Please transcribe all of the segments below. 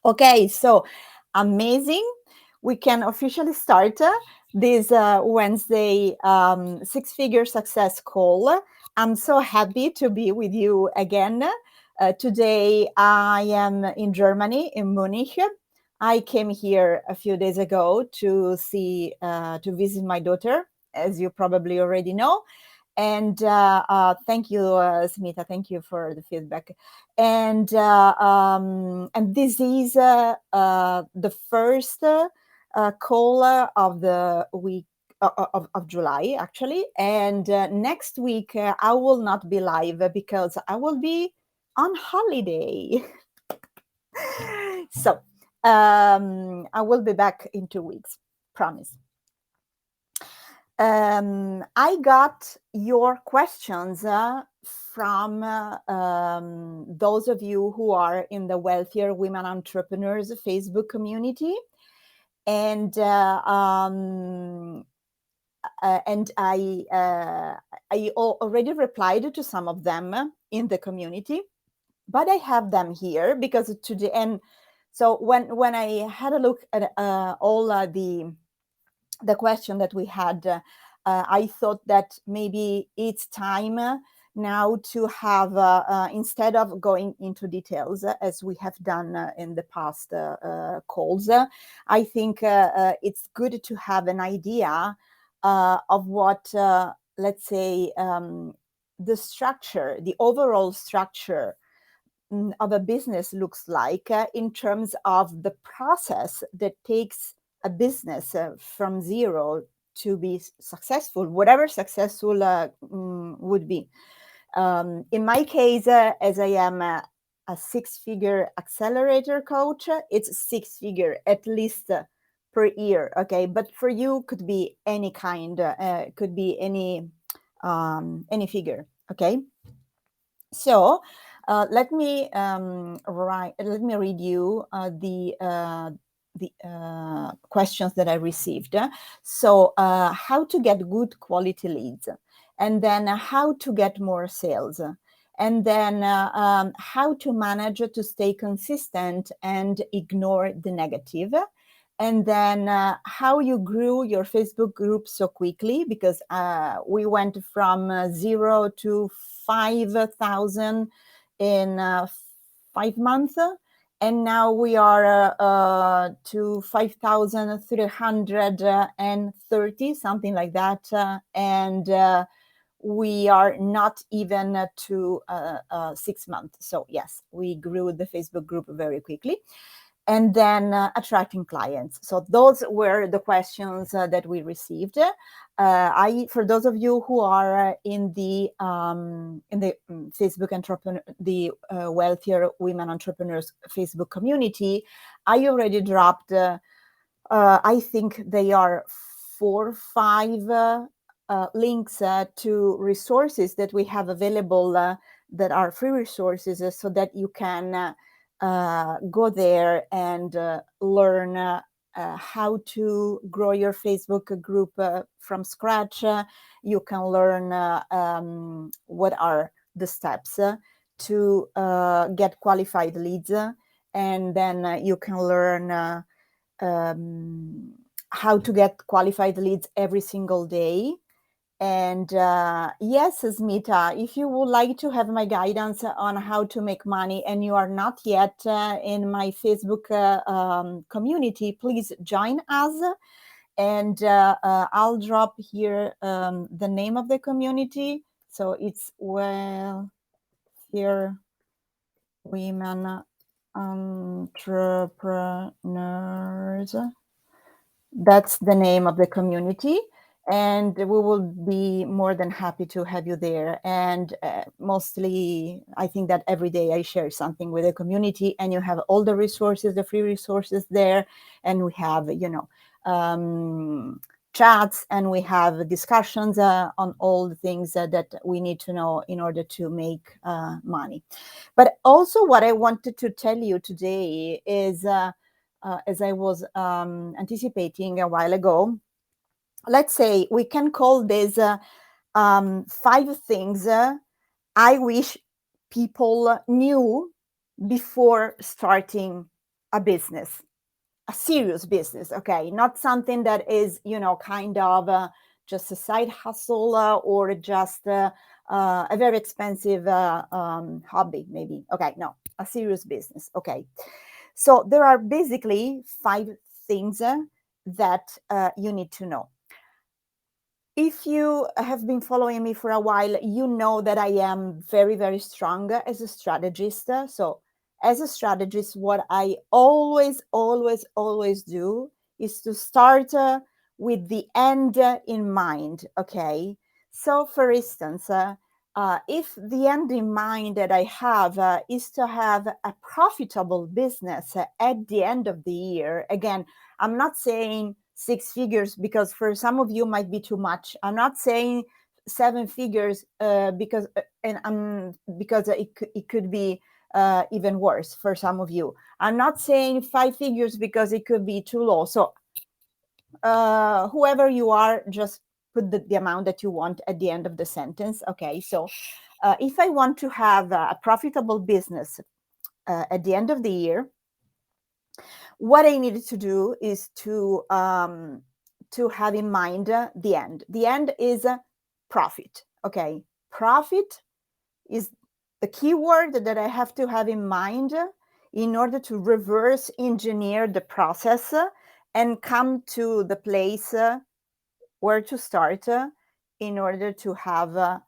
Okay, so amazing. We can officially start this Wednesday six-figure success call. I'm so happy to be with you again. Today I am in Germany, in Munich. I came here a few days ago to visit my daughter, as you probably already know. And thank you, Smita. Thank you for the feedback. And this is the first call of the week of July, actually. And next week I will not be live because I will be on holiday. So I will be back in 2 weeks, promise. I got your questions from those of you who are in the Wealthier Women Entrepreneurs Facebook community, and I already replied to some of them in the community, but I have them here because today. And so when I had a look at all the question that we had, I thought that maybe it's time now to have, instead of going into details as we have done in the past calls, I think it's good to have an idea of what, let's say, the structure, the overall structure of a business looks like in terms of the process that takes a business from zero to be successful, whatever successful would be. In my case, as I am a six-figure accelerator coach, it's six-figure at least per year. Okay, but for you could be any kind, could be any figure. Okay, so let me read you the questions that I received. So how to get good quality leads, and then how to get more sales, and then how to manage to stay consistent and ignore the negative, and then how you grew your Facebook group so quickly, because we went from 0 to 5,000 in 5 months, and now we are to 5,330, something like that, and we are not even to 6 months. So yes, we grew the Facebook group very quickly. And then attracting clients. So those were the questions that we received. For those of you who are in the Facebook entrepreneur, the Wealthier Women Entrepreneurs Facebook community, I already dropped. I think they are 4 or 5 links to resources that we have available that are free resources, so that you can go there and learn how to grow your Facebook group from scratch. You can learn what are the steps to get qualified leads, and then you can learn how to get qualified leads every single day. And yes, Smita, if you would like to have my guidance on how to make money and you are not yet in my Facebook community, please join us. And I'll drop here the name of the community. So it's Wealthier Women Entrepreneurs. That's the name of the community. And we will be more than happy to have you there. And mostly, I think that every day I share something with the community, and you have all the resources, the free resources there. And we have, chats, and we have discussions on all the things that we need to know in order to make money. But also, what I wanted to tell you today is, as I was anticipating a while ago, let's say we can call this 5 things I wish people knew before starting a business, a serious business, okay, not something that is, kind of just a side hustle or just a very expensive hobby, maybe. Okay, no, a serious business. Okay, so there are basically 5 things that you need to know. If you have been following me for a while, you know that I am very, very strong as a strategist. So, as a strategist, what I always, always, always do is to start with the end in mind. Okay. So, for instance, if the end in mind that I have is to have a profitable business at the end of the year, again, I'm not saying 6 figures because for some of you might be too much. I'm not saying 7 figures because because it could be even worse for some of you. I'm not saying 5 figures because it could be too low. So whoever you are, just put the amount that you want at the end of the sentence. Okay, so if I want to have a profitable business at the end of the year, what I needed to do is to have in mind the end. The end is profit. Okay, profit is the key word that I have to have in mind in order to reverse engineer the process and come to the place where to start in order to have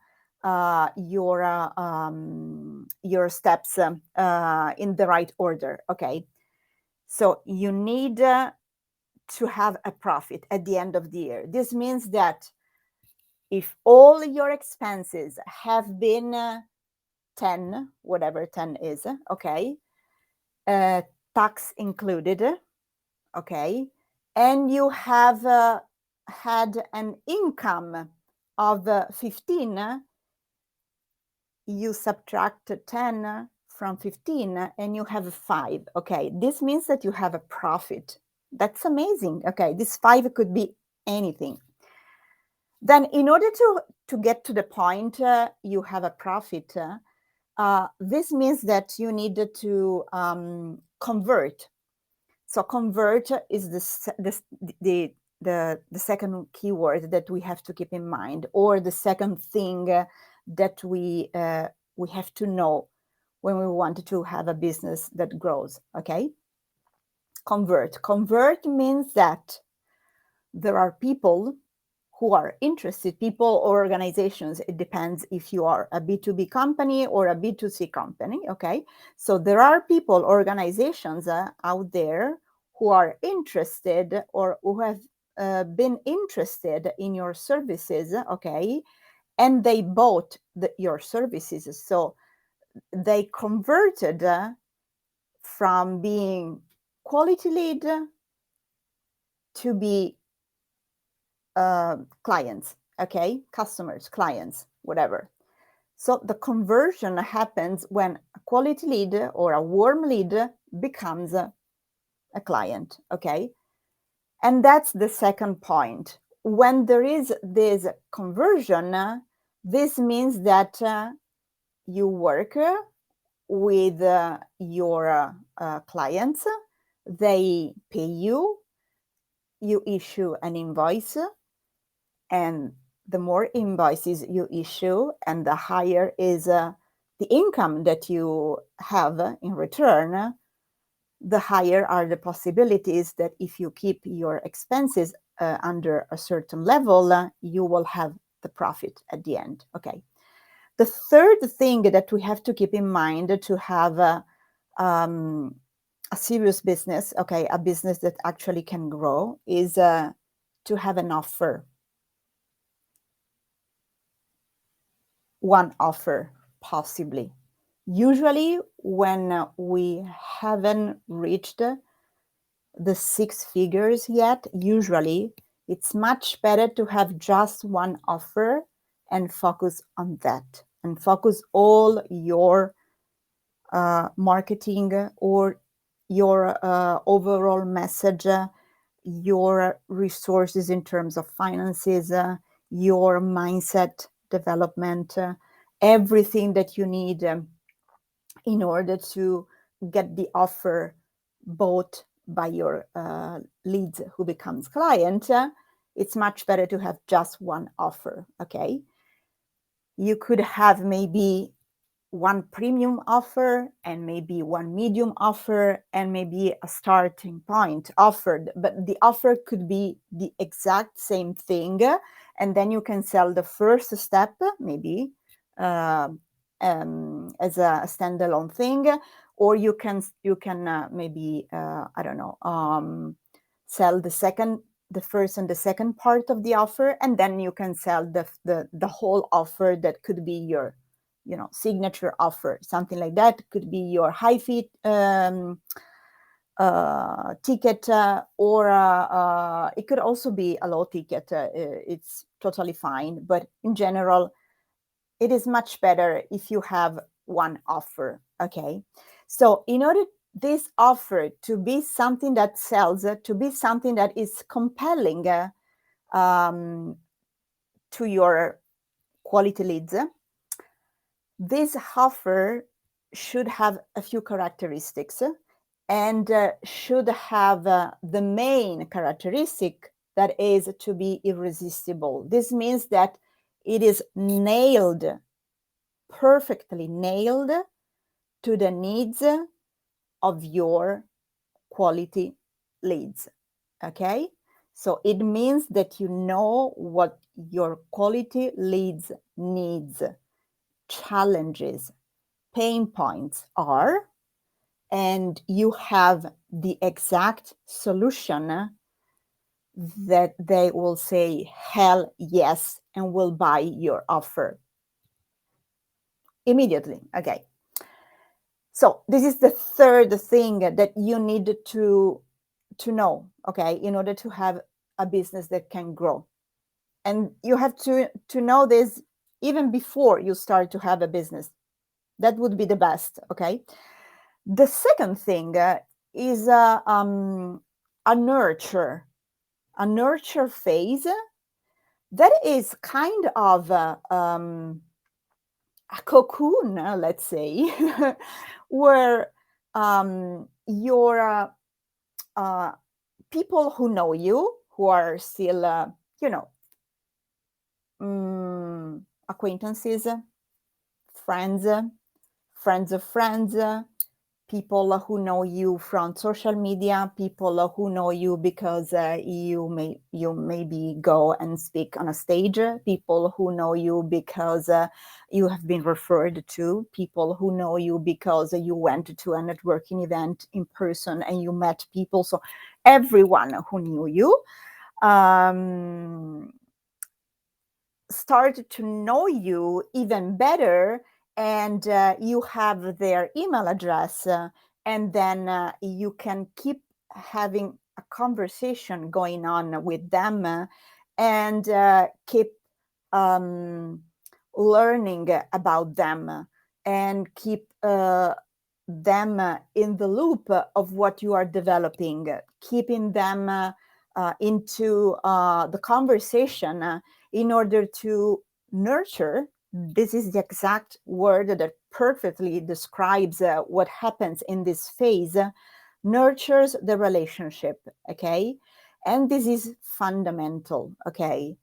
your steps in the right order. Okay, so you need to have a profit at the end of the year. This means that if all your expenses have been 10, whatever 10 is, okay, tax included, okay, and you have had an income of 15, you subtract 10 from 15 and you have 5. Okay, this means that you have a profit. That's amazing. Okay, this 5 could be anything. Then in order to get to the point you have a profit, this means that you need to convert. So convert is the second keyword that we have to keep in mind, or the second thing that we have to know when we want to have a business that grows. Okay, convert means that there are people who are interested, people or organizations. It depends if you are a B2B company or a B2C company. Okay, so there are people, organizations out there who are interested or who have been interested in your services. Okay, and they bought your services, so they converted from being quality lead to be clients, okay, customers, clients, whatever. So the conversion happens when a quality lead or a warm lead becomes a client, okay? And that's the second point. When there is this conversion, this means that you work with your clients, they pay you, you issue an invoice, and the more invoices you issue and the higher is the income that you have in return, the higher are the possibilities that if you keep your expenses under a certain level, you will have the profit at the end. Okay. The third thing that we have to keep in mind to have a serious business, okay, a business that actually can grow, is to have an offer. One offer, possibly. Usually, when we haven't reached the 6 figures yet, usually it's much better to have just one offer and focus on that, and focus all your marketing or your overall message, your resources in terms of finances, your mindset development, everything that you need in order to get the offer bought by your leads who becomes client, it's much better to have just one offer. Okay, you could have maybe one premium offer and maybe one medium offer and maybe a starting point offered, but the offer could be the exact same thing, and then you can sell the first step maybe uh, as a standalone thing, or you can maybe I don't know, sell the first and the second part of the offer, and then you can sell the whole offer that could be your signature offer, something like that. Could be your high fee ticket, or it could also be a low ticket. It's totally fine, but in general, it is much better if you have one offer. Okay, so in order this offer to be something that sells, to be something that is compelling to your quality leads, this offer should have a few characteristics, and should have the main characteristic that is to be irresistible. This means that it is nailed, perfectly nailed to the needs of your quality leads. Okay, so it means that you know what your quality leads needs, challenges, pain points are, and you have the exact solution that they will say hell yes and will buy your offer immediately. Okay, so this is the third thing that you need to know, okay, in order to have a business that can grow. And you have to know this even before you start to have a business. That would be the best. Okay, the second thing is a nurture phase that is kind of a cocoon, let's say, where your people who know you, who are still, acquaintances, friends, friends of friends, people who know you from social media, people who know you because you maybe go and speak on a stage, people who know you because you have been referred to, people who know you because you went to a networking event in person and you met people. So everyone who knew you started to know you even better, and you have their email address, and then you can keep having a conversation going on with them, and keep learning about them, and keep them in the loop of what you are developing, keeping them into the conversation in order to nurture. This is the exact word that perfectly describes what happens in this phase. Nurtures the relationship. Okay, and this is fundamental. Okay,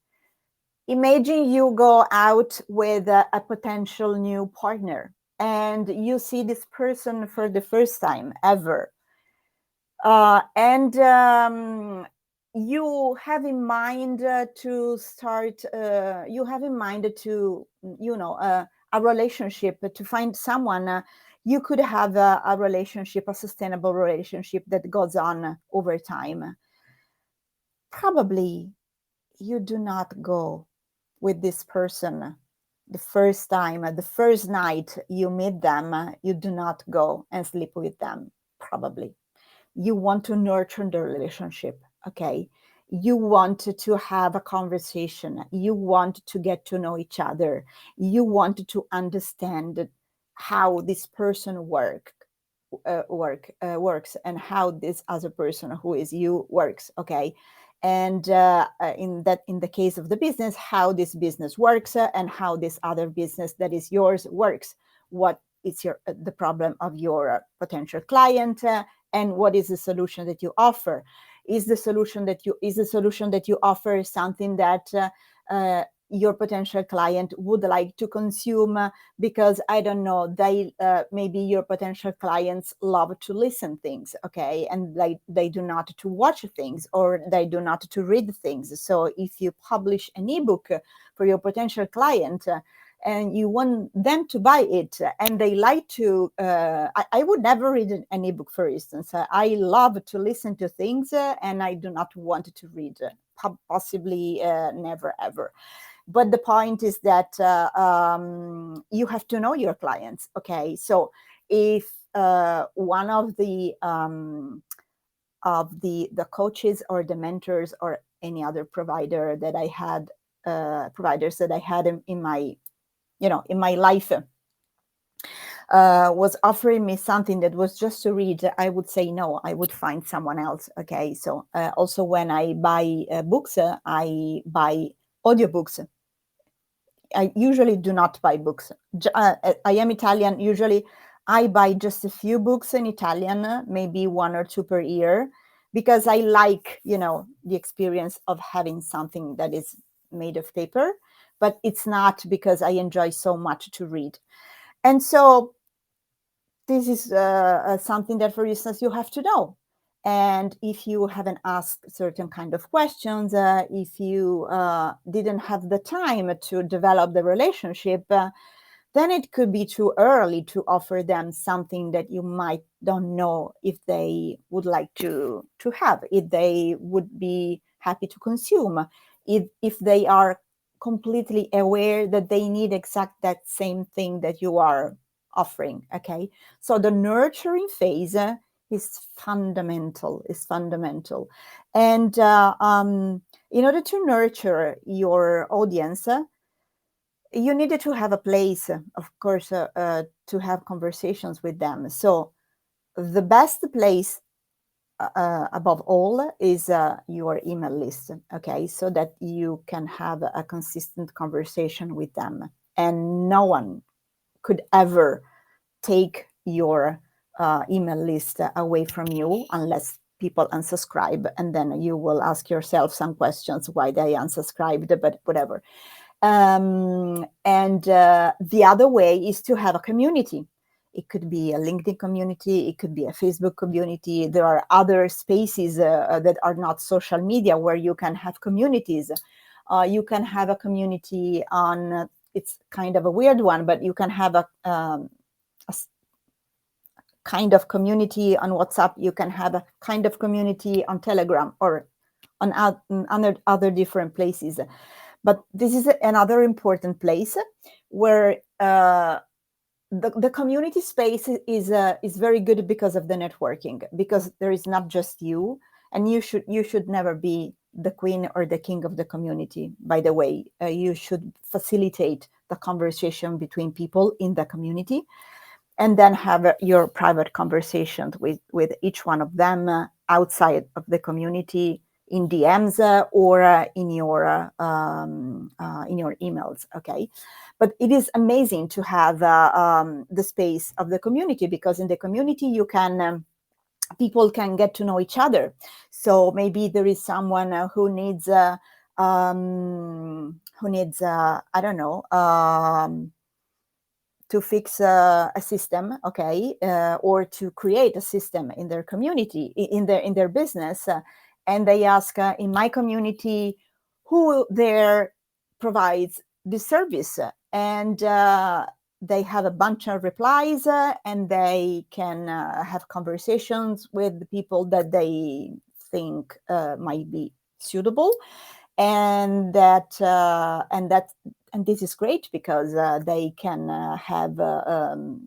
imagine you go out with a potential new partner and you see this person for the first time ever, and you have in mind to start, you have in mind to, a relationship, to find someone. You could have a relationship, a sustainable relationship that goes on over time. Probably you do not go with this person the first time, the first night you meet them, you do not go and sleep with them. Probably you want to nurture the relationship. Okay, you want to have a conversation, you want to get to know each other, you want to understand how this person works, and how this other person who is you works. Okay, and in the case of the business, how this business works, and how this other business that is yours works. What is the problem of your potential client, and what is the solution that you offer. Is the solution that you offer something that your potential client would like to consume, because I don't know, they maybe your potential clients love to listen things, okay, and they do not to watch things, or they do not to read things. So if you publish an ebook for your potential client, and you want them to buy it, and they like to I would never read an ebook, for instance. I love to listen to things, and I do not want to read, possibly never ever. But the point is that you have to know your clients, okay? So if one of the coaches or the mentors or any other provider that I had providers that I had in my in my life was offering me something that was just to read, I would say no. I would find someone else, okay? So also when I buy books, I buy audiobooks. I usually do not buy books. I am Italian. Usually I buy just a few books in Italian, maybe 1 or 2 per year, because I like, the experience of having something that is made of paper, but it's not because I enjoy so much to read. And so this is something that, for instance, you have to know. And if you haven't asked certain kind of questions, if you didn't have the time to develop the relationship, then it could be too early to offer them something that you might don't know if they would like to have, if they would be happy to consume, if they are completely aware that they need exact that same thing that you are offering, okay? So the nurturing phase is fundamental, and in order to nurture your audience, you needed to have a place, of course, to have conversations with them. So the best place above all is your email list, okay, so that you can have a consistent conversation with them, and no one could ever take your email list away from you unless people unsubscribe, and then you will ask yourself some questions why they unsubscribed, but whatever. And the other way is to have a community. It could be a LinkedIn community, it could be a Facebook community. There are other spaces that are not social media where you can have communities. You can have a community on, it's kind of a weird one, but you can have a kind of community on WhatsApp. You can have a kind of community on Telegram, or on other different places. But this is another important place where the community space is very good because of the networking, because there is not just you, and you should never be the queen or the king of the community. By the way, you should facilitate the conversation between people in the community, and then have your private conversations with each one of them outside of the community, in DMs or in your emails, okay? But it is amazing to have the space of the community, because in the community you can people can get to know each other. So maybe there is someone who needs I don't know, to fix a system, okay, or to create a system in their community, in their business, and they ask, in my community, who there provides this service, and they have a bunch of replies, and they can have conversations with the people that they think might be suitable, and this is great, because they can have the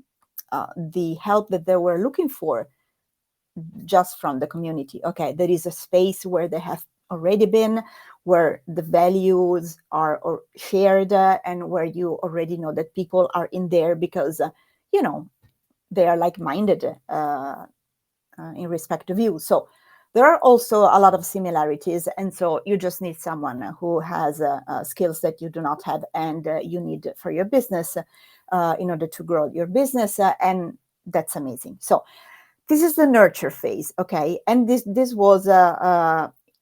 help that they were looking for just from the community. Okay, there is a space where they have already been, where the values are shared, and where you already know that people are in there because they are like-minded in respect of you. So there are also a lot of similarities, and so you just need someone who has skills that you do not have, and you need for your business in order to grow your business, and that's amazing. So This is the nurture phase, okay? And this was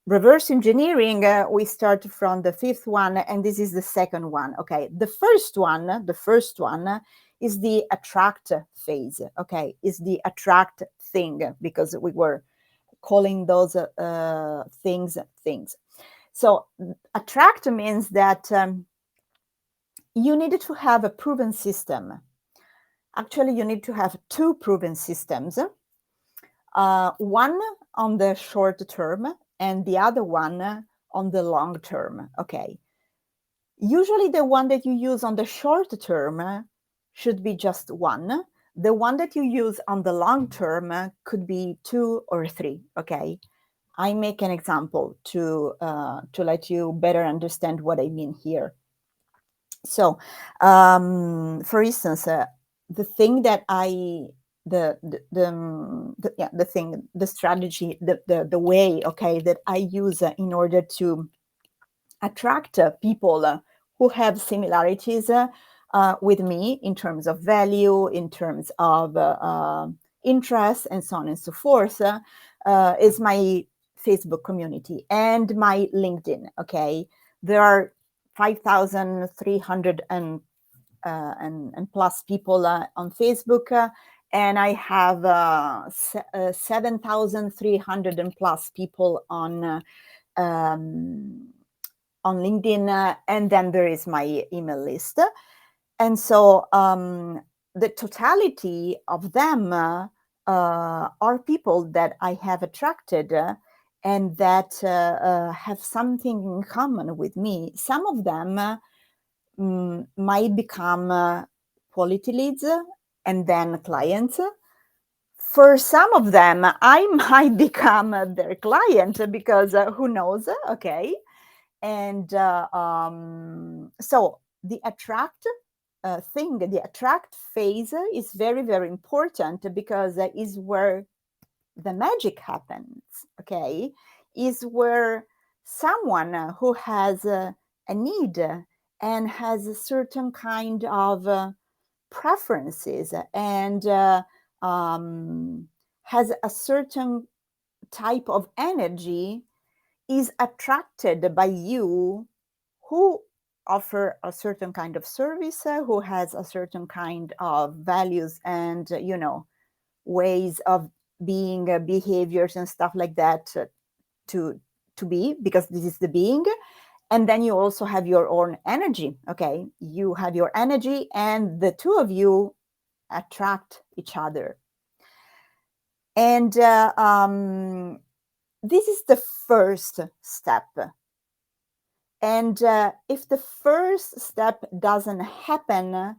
reverse engineering. We start from the fifth one, and this is the second one, okay? The first one is the attract phase, okay? Is the attract thing, because we were calling those things. So attract means that you needed to have a proven system. Actually, you need to have two proven systems. One on the short term and the other one on the long term. Okay. Usually the one that you use on the short term should be just one. The one that you use on the long term could be two or three. Okay. I make an example to let you better understand what I mean here. So, for instance, the thing that the strategy, the way, okay, that I use in order to attract people who have similarities with me in terms of value, in terms of interest, and so on and so forth, is my Facebook community and my LinkedIn. Okay, there are 5,300 and plus people on Facebook, and I have 7,300 and plus people on LinkedIn, and then there is my email list. And so the totality of them are people that I have attracted and that have something in common with me. Some of them might become quality leads and then clients. For some of them, I might become their client because who knows, okay? And so the attract the attract phase is very, very important because is where the magic happens, okay? Is where someone who has a need and has a certain kind of preferences and has a certain type of energy is attracted by you, who offer a certain kind of service, who has a certain kind of values and ways of being, behaviors and stuff like that, to be, because this is the being. And then you also have your own energy, okay? You have your energy and the two of you attract each other. And this is the first step. And if the first step doesn't happen,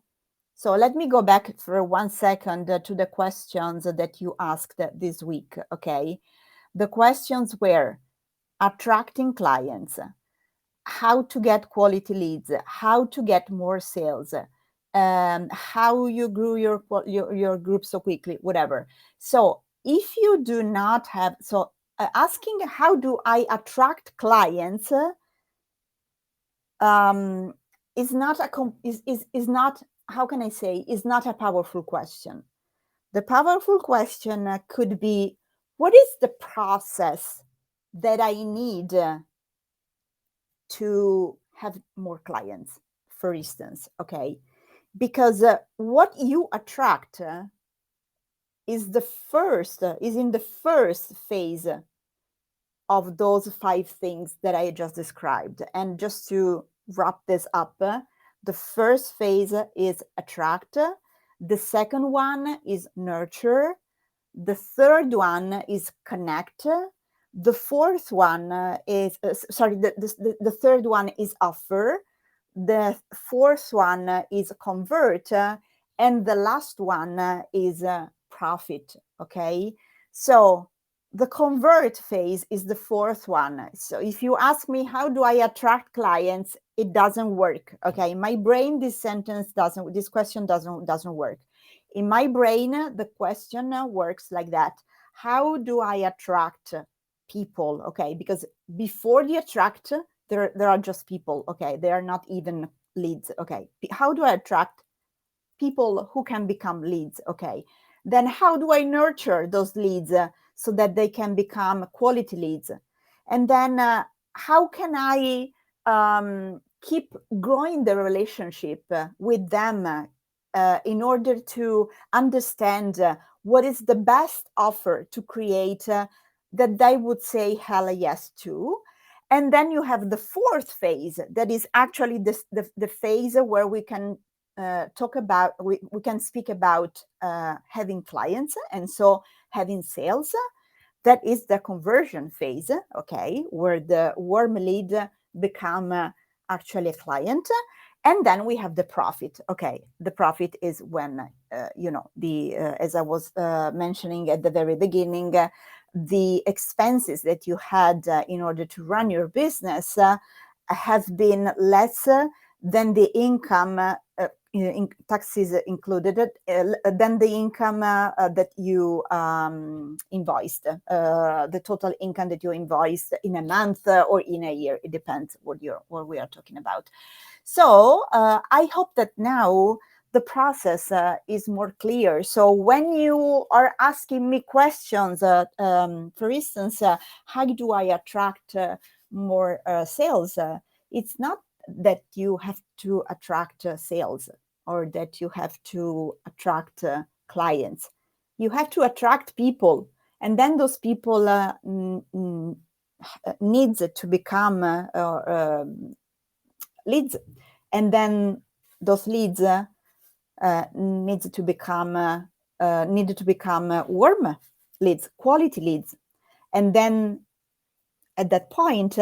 so let me go back for 1 second to the questions that you asked this week, okay? The questions were attracting clients, how to get quality leads, how to get more sales, how you grew your group so quickly, whatever. So if you do not have, so asking how do I attract clients is not is not, how can I say, is not a powerful question. The powerful question could be, what is the process that I need to have more clients, for instance, okay? Because what you attract is in the first phase of those 5 things that I just described. And just to wrap this up, the first phase is attract. The second one is nurture. The third one is connect. The fourth one is, the third one is offer. The fourth one is convert. And the last one is profit, okay? So the convert phase is the fourth one. So if you ask me, how do I attract clients? It doesn't work, okay? My brain, this question doesn't work. In my brain, the question works like that. How do I attract people? Okay, because before the attract, there are just people, okay? They are not even leads, okay? How do I attract people who can become leads? Okay, Then how do I nurture those leads so that they can become quality leads? And then how can I keep growing the relationship with them in order to understand what is the best offer to create that they would say hell yes to. And then you have the fourth phase, that is actually the phase where we can talk about, we can speak about having clients, and so having sales. That is the conversion phase, okay, where the warm lead become actually a client. And then we have the profit. Okay, the profit is when the as I was mentioning at the very beginning, the expenses that you had in order to run your business have been less than the income, in taxes included, than the income that you invoiced, the total income that you invoiced in a month or in a year. It depends what we are talking about. So I hope that now the process is more clear. So when you are asking me questions, for instance, how do I attract more sales? It's not that you have to attract sales or that you have to attract clients. You have to attract people, and then those people needs to become leads, and then those leads needs to become needed to become warm leads, quality leads, and then at that point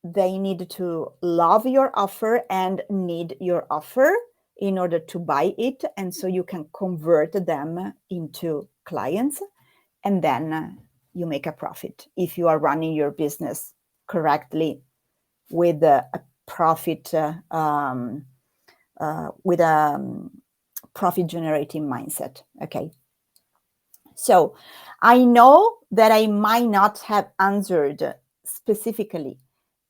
they need to love your offer and need your offer in order to buy it, and so you can convert them into clients, and then you make a profit if you are running your business correctly with a profit with a profit generating mindset. Okay, so I know that I might not have answered specifically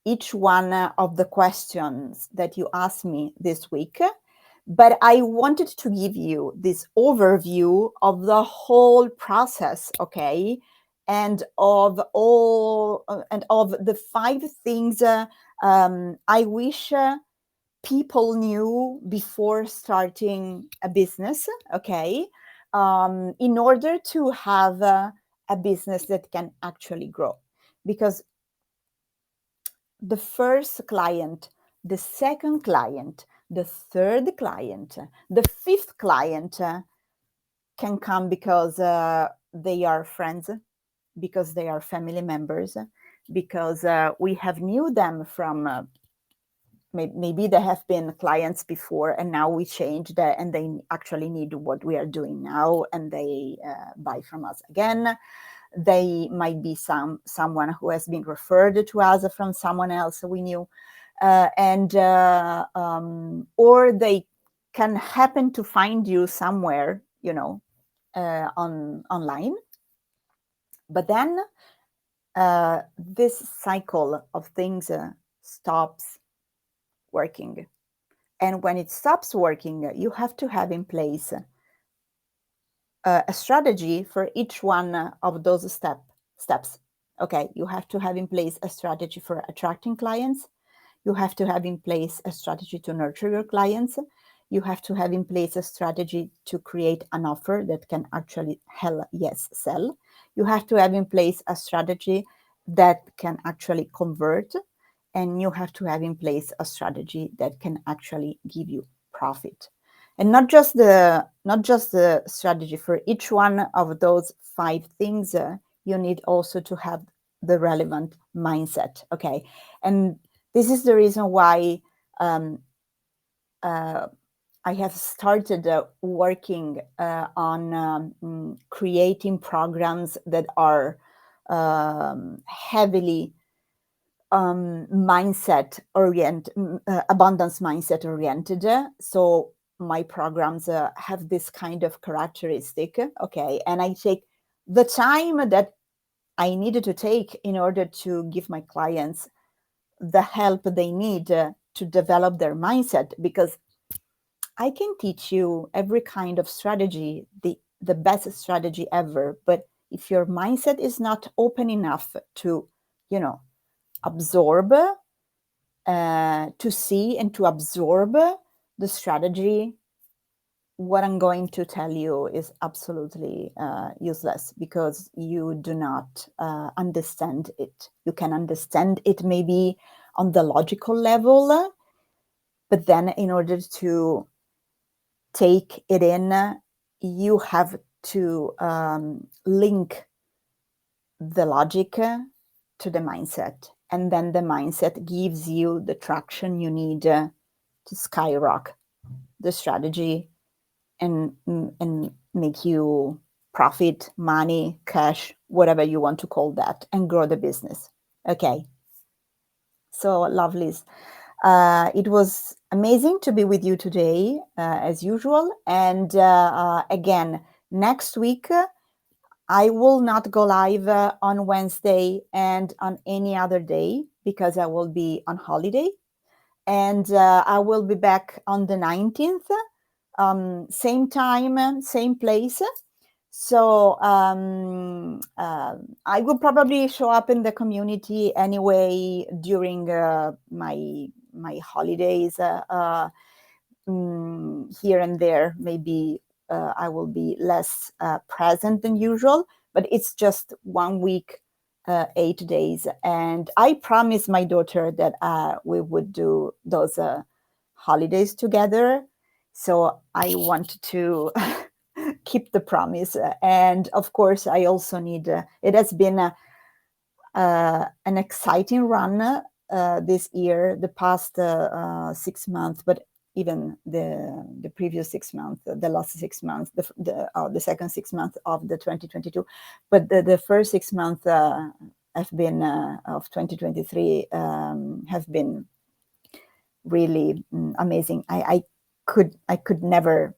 each one of the questions that you asked me this week, but I wanted to give you this overview of the whole process, okay, and of the 5 things I wish people knew before starting a business, okay, in order to have a business that can actually grow. Because the first client, the second client, the third client, the fifth client can come because they are friends, because they are family members, because we have knew them from maybe they have been clients before and now we changed and they actually need what we are doing now and they buy from us again. They might be someone who has been referred to us from someone else we knew, or they can happen to find you somewhere, online. But then this cycle of things stops working. And when it stops working, you have to have in place a strategy for each one of those steps. Okay, you have to have in place a strategy for attracting clients. You have to have in place a strategy to nurture your clients. You have to have in place a strategy to create an offer that can actually hell yes sell. You have to have in place a strategy that can actually convert, and you have to have in place a strategy that can actually give you profit. And not just the strategy for each one of those 5 things, you need also to have the relevant mindset. Okay, and this is the reason why I have started working on creating programs that are heavily mindset oriented, abundance mindset oriented. So my programs have this kind of characteristic. Okay, and I take the time that I needed to take in order to give my clients the help they need to develop their mindset, because I can teach you every kind of strategy, the best strategy ever, but if your mindset is not open enough to, absorb, to see and to absorb the strategy, what I'm going to tell you is absolutely useless, because you do not understand it. You can understand it maybe on the logical level, but then in order to take it in, you have to link the logic to the mindset. And then the mindset gives you the traction you need to skyrocket the strategy and make you profit, money, cash, whatever you want to call that, and grow the business. Okay. So, lovelies. It was amazing to be with you today, as usual. And again, next week, I will not go live on Wednesday and on any other day, because I will be on holiday. And I will be back on the 19th, same time, same place. So I will probably show up in the community anyway during my holidays, here and there. Maybe I will be less present than usual, but it's just 1 week, 8 days. And I promised my daughter that we would do those holidays together. So I want to keep the promise. And of course, I also need, it has been an exciting run this year, the past 6 months, but even the previous 6 months, the last 6 months, the second 6 months of the 2022, but the first 6 months have been of 2023 have been really amazing. I could never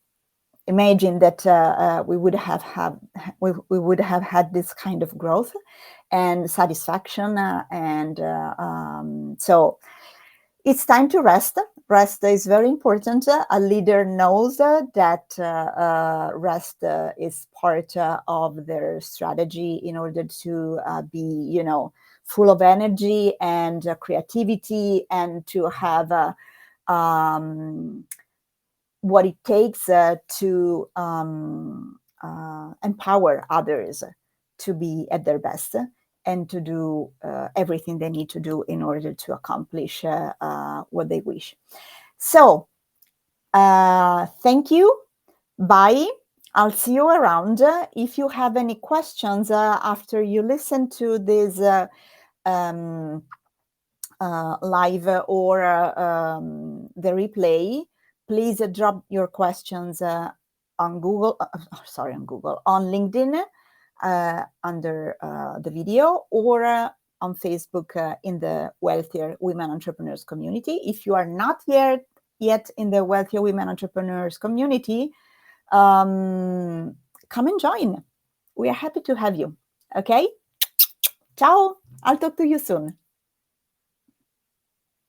imagine that we would have had this kind of growth and satisfaction, and so it's time to rest. Rest is very important. A leader knows that rest is part of their strategy in order to be, full of energy and creativity, and to have what it takes to empower others to be at their best, and to do everything they need to do in order to accomplish what they wish. So, thank you. Bye. I'll see you around. If you have any questions after you listen to this live or the replay, please drop your questions on Google, on LinkedIn under the video, or on Facebook in the Wealthier Women Entrepreneurs community. If you are not yet in the Wealthier Women Entrepreneurs community, come and join. We are happy to have you. Okay? Ciao. I'll talk to you soon.